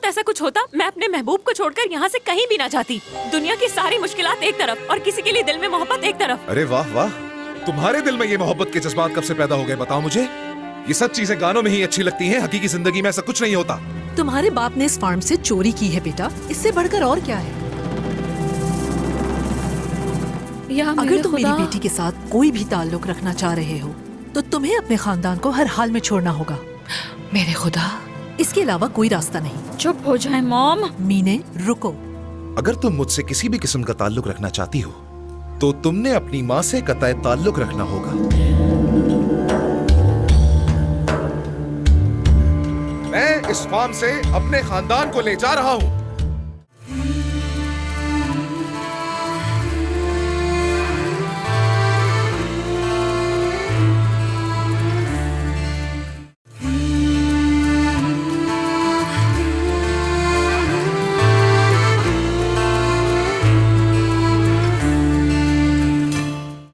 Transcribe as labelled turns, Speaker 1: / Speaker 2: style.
Speaker 1: साथ ऐसा कुछ होता, मैं अपने महबूब को छोड़कर यहाँ से कहीं भी ना जाती। दुनिया की सारी मुश्किलात एक तरफ और किसी के लिए दिल में मोहब्बत एक तरफ।
Speaker 2: अरे वाह वाह, तुम्हारे दिल में ये मोहब्बत के जज्बात कब से पैदा हो गए बताओ मुझे। ये सब चीजें गानों में ही अच्छी लगती हैं, हकीकी जिंदगी में ऐसा कुछ नहीं होता।
Speaker 3: तुम्हारे बाप ने इस फार्म से चोरी की है बेटा, इससे बढ़कर और क्या है। अगर तुम मेरी बेटी के साथ कोई भी ताल्लुक रखना चाह रहे हो तो तुम्हें अपने खानदान को हर हाल में छोड़ना होगा।
Speaker 1: मेरे खुदा,
Speaker 3: इसके अलावा कोई रास्ता नहीं।
Speaker 1: चुप हो जाए मॉम।
Speaker 3: मीने रुको।
Speaker 2: अगर तुम मुझसे किसी भी किस्म का ताल्लुक रखना चाहती हो तो तुमने अपनी माँ से कतई ताल्लुक रखना होगा। मैं इस फार्म से अपने खानदान को ले जा रहा हूँ।